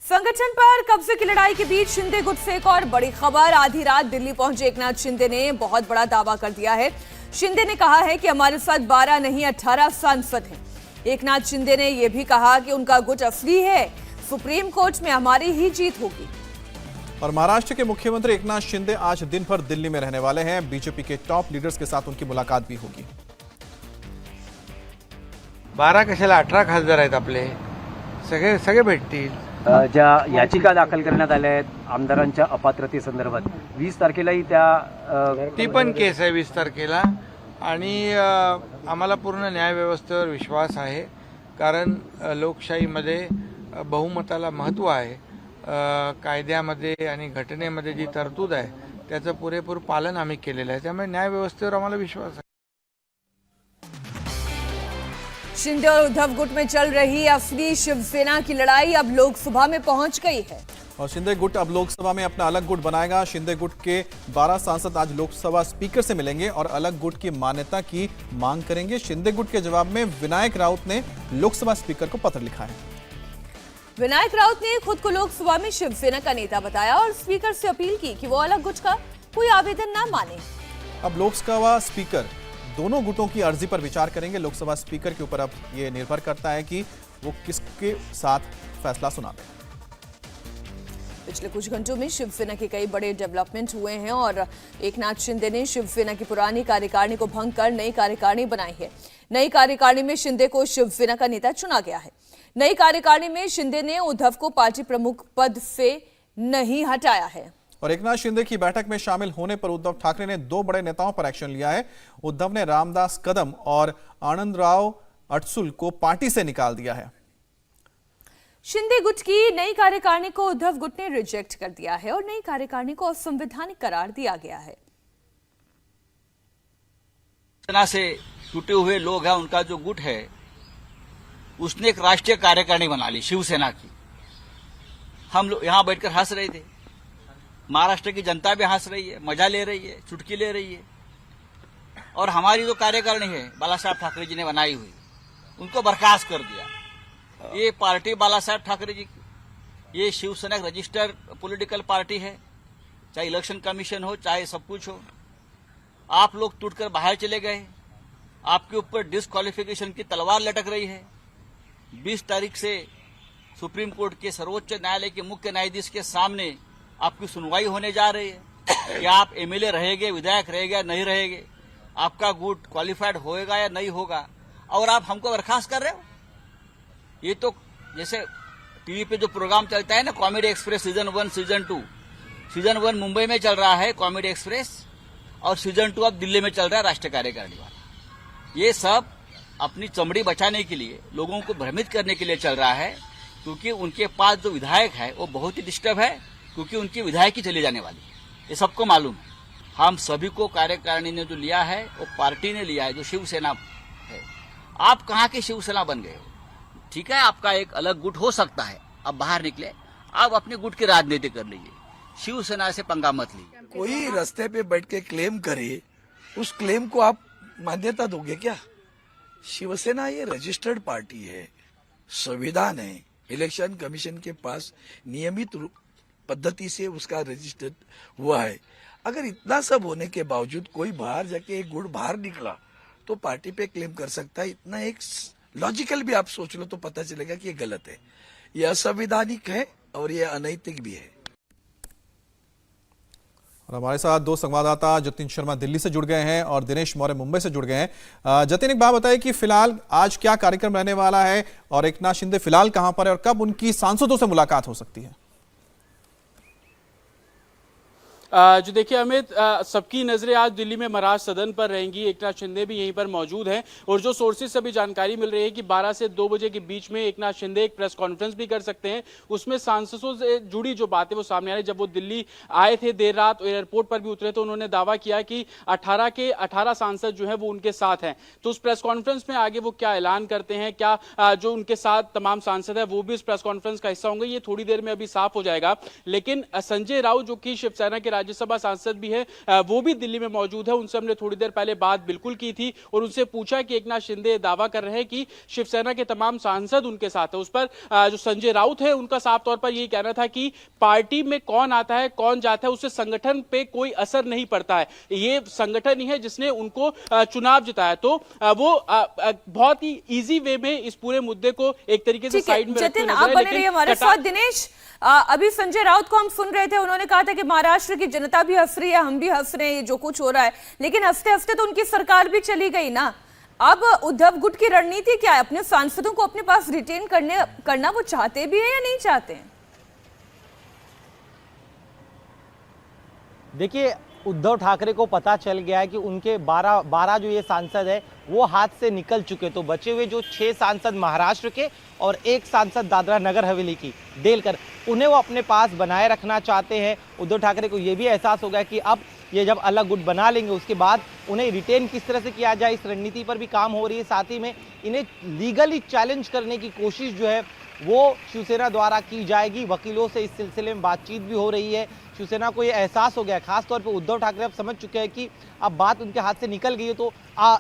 संगठन पर कब्जे की लड़ाई के बीच शिंदे गुट से एक और बड़ी खबर। आधी रात दिल्ली पहुंचे एकनाथ शिंदे ने बहुत बड़ा दावा कर दिया है। शिंदे ने कहा है कि हमारे साथ 12 नहीं 18 सांसद हैं। एकनाथ शिंदे ने यह भी कहा कि उनका गुट असली है, सुप्रीम कोर्ट में हमारी ही जीत होगी। और महाराष्ट्र के मुख्यमंत्री एकनाथ शिंदे आज दिन भर दिल्ली में रहने वाले हैं। बीजेपी के टॉप लीडर्स के साथ उनकी मुलाकात भी होगी। 12 कशाला 18 खासदार आहेत आपले, सगळे भेटतील। ज्या याचिका दाखल करण्यात आल्या आहेत आमदारांच्या अपात्रतेसंदर्भात 20 तारखेलाही त्या ती पण केस आहे 20 तारखेला आणि आम्हाला पूर्ण न्यायव्यवस्थेवर विश्वास आहे, कारण लोकशाहीमध्ये बहुमताला महत्त्व आहे। कायद्यामध्ये आणि घटनेमध्ये जी तरतूद आहे त्याचं पुरेपूर पालन आम्ही केलेलं आहे, त्यामुळे न्यायव्यवस्थेवर आम्हाला विश्वास आहे। शिंदे और उद्धव गुट में चल रही असली शिवसेना की लड़ाई अब लोकसभा में पहुंच गई है और शिंदे गुट अब लोकसभा में अपना अलग गुट बनाएगा। शिंदे गुट के 12 सांसद आज लोकसभा स्पीकर से मिलेंगे और अलग गुट की मान्यता की मांग करेंगे। शिंदे गुट के जवाब में विनायक राउत ने लोकसभा स्पीकर को पत्र लिखा है। विनायक राउत ने खुद को लोकसभा में शिवसेना का नेता बताया और स्पीकर से अपील की कि वो अलग गुट का कोई आवेदन न माने। अब लोकसभा स्पीकर दोनों गुटों की अर्जी पर विचार करेंगे। लोकसभा स्पीकर के ऊपर अब ये निर्भर करता है कि वो किसके साथ फैसला सुनाते हैं। पिछले कुछ घंटों में शिवसेना के कई बड़े डेवलपमेंट हुए हैं और एकनाथ शिंदे ने शिवसेना की पुरानी कार्यकारिणी को भंग कर नई कार्यकारिणी बनाई है। नई कार्यकारिणी में शिंदे को शिवसेना का नेता चुना गया है। नई कार्यकारिणी में शिंदे ने उद्धव को पार्टी प्रमुख पद से नहीं हटाया है। और एकनाथ शिंदे की बैठक में शामिल होने पर उद्धव ठाकरे ने दो बड़े नेताओं पर एक्शन लिया है। उद्धव ने रामदास कदम और आनंदराव अडसुल को पार्टी से निकाल दिया है। शिंदे गुट की नई कार्यकारिणी को उद्धव गुट ने रिजेक्ट कर दिया है और नई कार्यकारिणी को असंवैधानिक करार दिया गया है। सेना से टूटे हुए लोग हैं, उनका जो गुट है उसने एक राष्ट्रीय कार्यकारिणी बना ली शिवसेना की। हम लोग यहां बैठकर हंस रहे थे, महाराष्ट्र की जनता भी हंस रही है, मजा ले रही है, चुटकी ले रही है। और हमारी जो कार्यकारिणी है बाला साहब ठाकरे जी ने बनाई हुई, उनको बर्खास्त कर दिया। ये पार्टी बाला साहब ठाकरे जी की, ये शिवसेना रजिस्टर्ड पॉलिटिकल पार्टी है, चाहे इलेक्शन कमीशन हो चाहे सब कुछ हो। आप लोग टूटकर बाहर चले गए, आपके ऊपर डिस्क्वालिफिकेशन की तलवार लटक रही है। 20 तारीख से सुप्रीम कोर्ट के सर्वोच्च न्यायालय के मुख्य न्यायाधीश के सामने आपकी सुनवाई होने जा रही है कि आप एमएलए रहेंगे, विधायक रहेंगे, नहीं रहेंगे, आपका गुट क्वालिफाइड होएगा या नहीं होगा, और आप हमको बर्खास्त कर रहे हो। ये तो जैसे टीवी पे जो प्रोग्राम चलता है ना, comedy express season 1 season 2। Season 1 Mumbai में चल रहा है कॉमेडी एक्सप्रेस, और सीजन 2 अब दिल्ली में चल रहा है राष्ट्रीय कार्यकारिणी वाला। ये सब अपनी चमड़ी बचाने के लिए, लोगों को भ्रमित करने के लिए चल रहा है, क्योंकि उनके पास जो विधायक है वो बहुत ही डिस्टर्ब है, क्योंकि उनकी विधायक ही चली जाने वाली है। ये सबको मालूम है। हम सभी को कार्यकारिणी ने जो लिया है वो पार्टी ने लिया है, जो शिवसेना है। आप कहाँ के शिवसेना बन गए हो? ठीक है, आपका एक अलग गुट हो सकता है, अब बाहर निकले, आप अपने गुट की राजनीति कर लीजिए, शिवसेना से पंगा मत लीजिए। कोई रास्ते पे बैठ के क्लेम करे, उस क्लेम को आप मान्यता दोगे क्या? शिवसेना ये रजिस्टर्ड पार्टी है, संविधान है, इलेक्शन कमीशन के पास नियमित पद्धति से उसका रजिस्टर्ड हुआ है। अगर इतना सब होने के बावजूद कोई बाहर जाके एक गुट बाहर निकला तो पार्टी पे क्लेम कर सकता है। इतना एक लॉजिकल भी आप सोच लो तो पता चलेगा कि ये गलत है, ये असंवैधानिक है और ये अनैतिक भी है। और हमारे साथ दो संवाददाता जतिन शर्मा दिल्ली से जुड़ गए हैं और दिनेश मौर्य मुंबई से जुड़ गए हैं। जतिन, एक बात बताइए कि फिलहाल आज क्या कार्यक्रम रहने वाला है और एकनाथ शिंदे फिलहाल कहां पर है और कब उनकी सांसदों से मुलाकात हो सकती है? जो देखिए अमित, सबकी नजरें आज दिल्ली में महाराष्ट्र सदन पर रहेंगी। एकनाथ शिंदे भी यहीं पर मौजूद हैं और जो सोर्सेज से अभी जानकारी मिल रही है कि 12 से 2 बजे के बीच में एकनाथ शिंदे एक प्रेस कॉन्फ्रेंस भी कर सकते हैं। उसमें सांसदों से जुड़ी जो बातें वो सामने आ रही। जब वो दिल्ली आए थे देर रात, एयरपोर्ट पर भी उतरे तो उन्होंने दावा किया कि 18 के 18 सांसद जो है वो उनके साथ हैं। तो उस प्रेस कॉन्फ्रेंस में आगे वो क्या ऐलान करते हैं, क्या जो उनके साथ तमाम सांसद है वो भी इस प्रेस कॉन्फ्रेंस का हिस्सा होंगे, ये थोड़ी देर में अभी साफ हो जाएगा। लेकिन संजय राउत जो कि शिवसेना के राज्यसभा सांसद भी है, वो भी दिल्ली में मौजूद है। उनसे हमने थोड़ी देर पहले बात बिल्कुल की थी और उनसे पूछा कि एकनाथ शिंदे दावा कर रहे हैं कि शिवसेना के तमाम सांसद उनके साथ है। उस पर जो संजय राउत है उनका साफ तौर पर यही कहना था कि पार्टी में कौन आता है कौन जाता है उससे संगठन पे कोई असर नहीं पड़ता है, ये संगठन ही है जिसने उनको चुनाव जिताया। तो वो बहुत ही इजी वे में इस पूरे मुद्दे को एक तरीके से साइड में रखते जतिन, आप बने रहिए हमारे साथ। दिनेश, अभी संजय राउत को हम सुन रहे थे, उन्होंने कहा था कि महाराष्ट्र की जनता भी हंस रही है, हम भी हंस रहे हैं, ये जो कुछ हो रहा है, लेकिन हंसते हंसते तो उनकी सरकार भी चली गई ना। अब उद्धव गुट की रणनीति क्या है? अपने सांसदों को अपने पास रिटेन करना वो चाहते भी है या नहीं चाहते हैं? देखिए, उद्धव ठाकरे को पता चल गया है कि उनके 12 जो ये सांसद है वो हाथ से निकल चुके। तो बचे हुए जो 6 सांसद महाराष्ट्र के और 1 सांसद दादरा नगर हवेली की देलकर, उन्हें वो अपने पास बनाए रखना चाहते हैं। उद्धव ठाकरे को ये भी एहसास हो गया कि अब ये जब अलग गुट बना लेंगे उसके बाद उन्हें रिटेन किस तरह से किया जाए, इस रणनीति पर भी काम हो रही है। साथ ही में इन्हें लीगली चैलेंज करने की कोशिश जो है वो शिवसेना द्वारा की जाएगी। वकीलों से इस सिलसिले में बातचीत भी हो रही है। शिवसेना को ये एहसास हो गया है, खासतौर पे उद्धव ठाकरे अब समझ चुके हैं कि अब बात उनके हाथ से निकल गई है, तो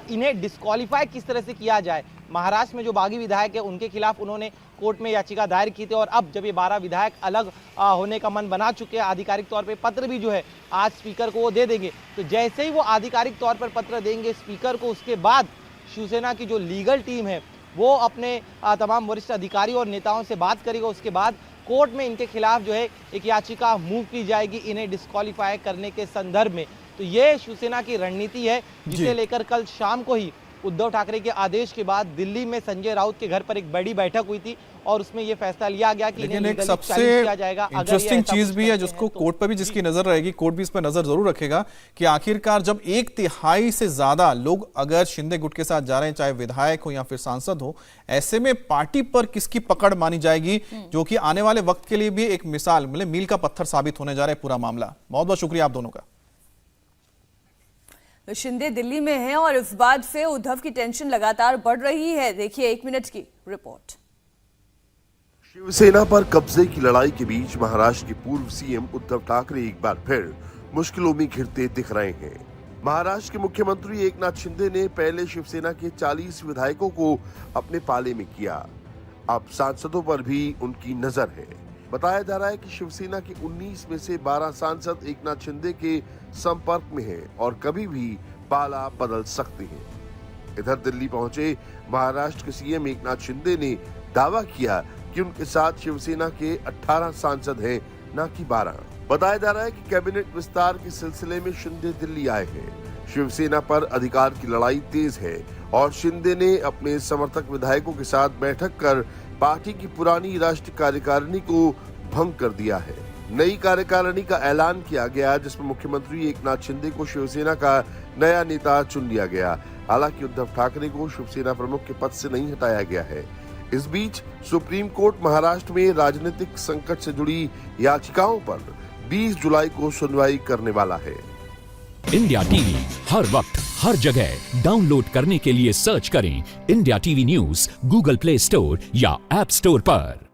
इन्हें डिस्क्वालीफाई किस तरह से किया जाए। महाराष्ट्र में जो बागी विधायक है उनके खिलाफ उन्होंने कोर्ट में याचिका दायर की थी और अब जब ये 12 विधायक अलग होने का मन बना चुके हैं, आधिकारिक तौर पे पत्र भी जो है आज स्पीकर को वो दे देंगे। तो जैसे ही वो आधिकारिक तौर पर पत्र देंगे स्पीकर को, उसके बाद शिवसेना की जो लीगल टीम है वो अपने तमाम वरिष्ठ अधिकारियों और नेताओं से बात करेगा। उसके बाद कोर्ट में इनके खिलाफ जो है एक याचिका मूव की जाएगी इन्हें डिस्क्वालीफाई करने के संदर्भ में। तो ये शिवसेना की रणनीति है, जिसे लेकर कल शाम को ही उद्धव ठाकरे के आदेश के बाद दिल्ली में संजय राउत के घर पर एक बड़ी बैठक हुई थी और उसमें यह फैसला लिया गया कि लेकिन एक सबसे इंटरेस्टिंग चीज भी है जिसको कोर्ट पर भी जिसकी नजर रहेगी, कोर्ट भी इस पर नजर जरूर रखेगा कि आखिरकार जब 1/3 से ज्यादा लोग अगर शिंदे गुट के साथ जा रहे हैं, चाहे विधायक हो या फिर सांसद हो, ऐसे में पार्टी पर किसकी पकड़ मानी जाएगी, जो कि आने वाले वक्त के लिए भी एक मिसाल मतलब मील का पत्थर साबित होने जा रहा है पूरा मामला। बहुत बहुत शुक्रिया आप दोनों का। शिंदे दिल्ली में हैं और इस बात से उद्धव की टेंशन लगातार बढ़ रही है। देखिए 1 मिनट की रिपोर्ट। शिवसेना पर कब्जे की लड़ाई के बीच महाराष्ट्र के पूर्व सीएम उद्धव ठाकरे एक बार फिर मुश्किलों में घिरते दिख रहे हैं। महाराष्ट्र के मुख्यमंत्री एकनाथ शिंदे ने पहले शिवसेना के 40 विधायकों को अपने पाले में किया, अब सांसदों पर भी उनकी नजर है। बताया जा रहा है कि शिवसेना के 19 में से 12 सांसद एकनाथ शिंदे के संपर्क में हैं और कभी भी पाला बदल सकते हैं। इधर दिल्ली पहुंचे महाराष्ट्र के सीएम एकनाथ शिंदे ने दावा किया कि उनके साथ शिवसेना के 18 सांसद हैं, न कि 12। बताया जा रहा है कि कैबिनेट विस्तार के सिलसिले में शिंदे दिल्ली आए हैं। शिवसेना पर अधिकार की लड़ाई तेज है और शिंदे ने अपने समर्थक विधायकों के साथ बैठक कर पार्टी की पुरानी राष्ट्रीय कार्यकारिणी को भंग कर दिया है। नई कार्यकारिणी का ऐलान किया गया जिसमें मुख्यमंत्री एकनाथ शिंदे को शिवसेना का नया नेता चुन लिया गया। हालांकि उद्धव ठाकरे को शिवसेना प्रमुख के पद से नहीं हटाया गया है। इस बीच सुप्रीम कोर्ट महाराष्ट्र में राजनीतिक संकट से जुड़ी याचिकाओं पर 20 जुलाई को सुनवाई करने वाला है। इंडिया टीवी हर वक्त हर जगह डाउनलोड करने के लिए सर्च करें India TV news Google play store या ऐप स्टोर पर।